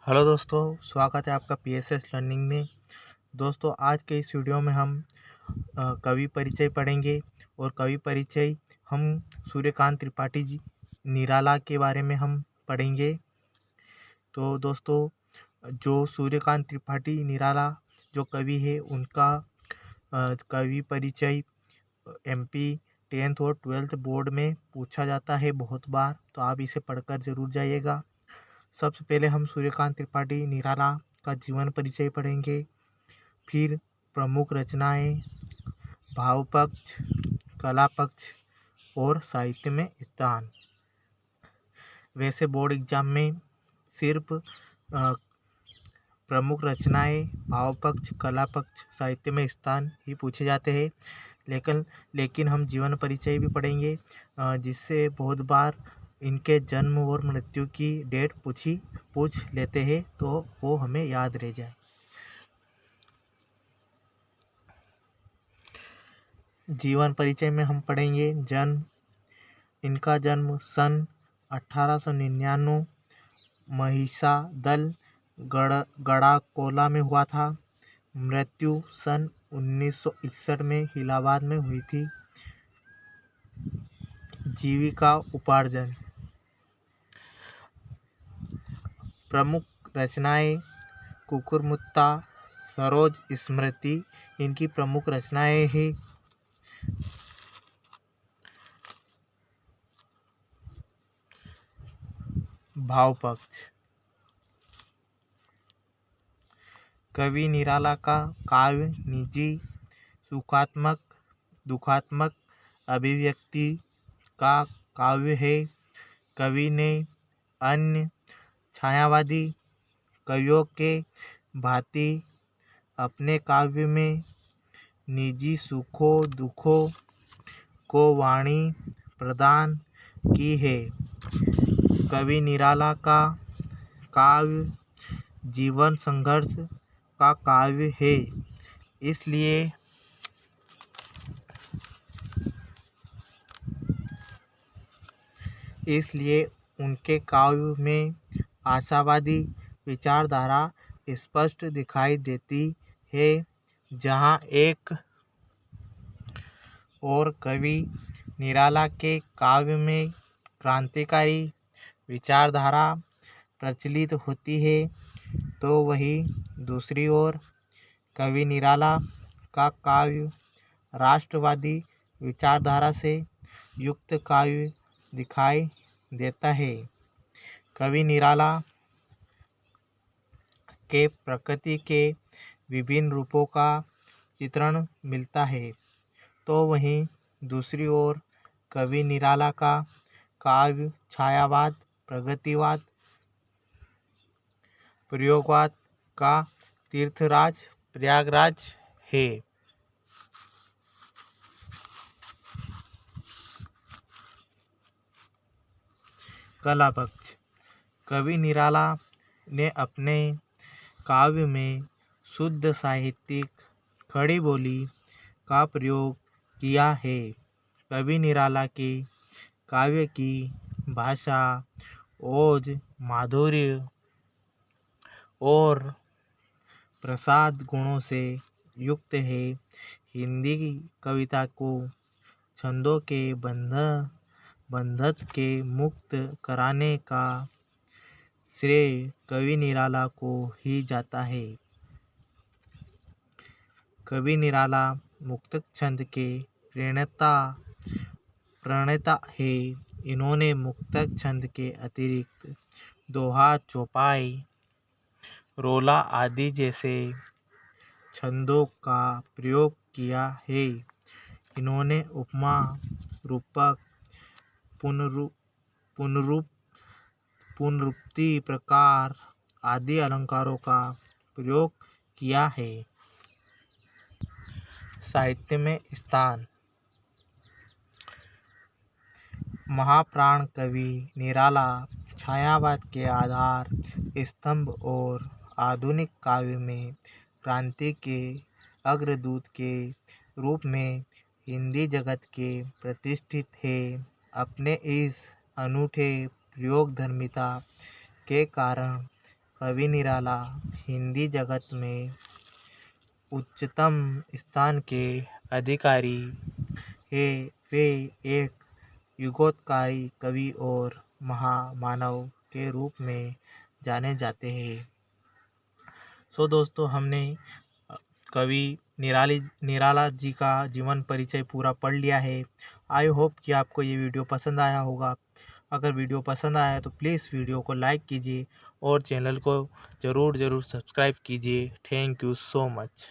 Hello दोस्तों, स्वागत है आपका पीएसएस लर्निंग में। दोस्तों, आज के इस वीडियो में हम कवि परिचय पढ़ेंगे और कवि परिचय हम सूर्यकांत त्रिपाठी जी निराला के बारे में हम पढ़ेंगे। तो दोस्तों, जो सूर्यकांत त्रिपाठी निराला जो कवि है उनका कवि परिचय एमपी 10th और 12th बोर्ड में पूछा जाता है बहुत बार, तो आप इसे पढ़कर ज़रूर जाइएगा। सबसे पहले हम सूर्यकांत त्रिपाठी निराला का जीवन परिचय पढ़ेंगे, फिर प्रमुख रचनाएं, भाव पक्ष, कला पक्ष और साहित्य में स्थान। वैसे बोर्ड एग्जाम में सिर्फ प्रमुख रचनाएं, भाव पक्ष, कला पक्ष, साहित्य में स्थान ही पूछे जाते हैं, लेकिन हम जीवन परिचय भी पढ़ेंगे, जिससे बहुत बार इनके जन्म और मृत्यु की डेट पूछ लेते हैं, तो वो हमें याद रह जाए। जीवन परिचय में हम पढ़ेंगे जन्म। इनका जन्म सन 1899 महिषादल गड़ाकोला में हुआ था। मृत्यु सन 1961 में इलाहाबाद में हुई थी। जीविका उपार्जन। प्रमुख रचनाएं कुकुरमुत्ता, सरोज स्मृति इनकी प्रमुख रचनाएं हैं। भाव पक्ष। कवि निराला का काव्य निजी, सुखात्मक, दुखात्मक अभिव्यक्ति का काव्य है। कवि ने अन्य छायावादी कवियों के भांति अपने काव्य में निजी सुखों दुखों को वाणी प्रदान की है। कवि निराला का काव्य जीवन संघर्ष का काव्य है, इसलिए उनके काव्य में आशावादी विचारधारा स्पष्ट दिखाई देती है। जहाँ एक और कवि निराला के काव्य में क्रांतिकारी विचारधारा प्रचलित होती है, तो वहीं दूसरी ओर कवि निराला का काव्य राष्ट्रवादी विचारधारा से युक्त काव्य दिखाई देता है। कवि निराला के प्रकृति के विभिन्न रूपों का चित्रण मिलता है, तो वहीं दूसरी ओर कवि निराला का काव्य छायावाद, प्रगतिवाद, प्रयोगवाद का तीर्थराज प्रयागराज है। कला पक्ष। कवि निराला ने अपने काव्य में शुद्ध साहित्यिक खड़ी बोली का प्रयोग किया है। कवि निराला के काव्य की भाषा ओज, माधुर्य और प्रसाद गुणों से युक्त है। हिंदी कविता को छंदों के बंधन के मुक्त कराने का श्रेय कवि निराला को ही जाता है। कवि निराला मुक्तक छंद के प्रणेता है। इन्होंने मुक्तक छंद के अतिरिक्त दोहा, चौपाई, रोला आदि जैसे छंदों का प्रयोग किया है। इन्होंने उपमा, रूपक, पुनरुक्ति, प्रकार आदि अलंकारों का प्रयोग किया है। साहित्य में स्थान। महाप्राण कवि निराला छायावाद के आधार स्तंभ और आधुनिक काव्य में क्रांति के अग्रदूत के रूप में हिंदी जगत के प्रतिष्ठित है। अपने इस अनूठे प्रयोगधर्मिता के कारण कवि निराला हिंदी जगत में उच्चतम स्थान के अधिकारी हैं। वे एक युगोत्तरकारी कवि और महामानव के रूप में जाने जाते हैं। सो दोस्तों, हमने कवि निराला जी का जीवन परिचय पूरा पढ़ लिया है। आई होप कि आपको ये वीडियो पसंद आया होगा। अगर वीडियो पसंद आया तो प्लीज़ वीडियो को लाइक कीजिए और चैनल को ज़रूर सब्सक्राइब कीजिए। Thank you so much.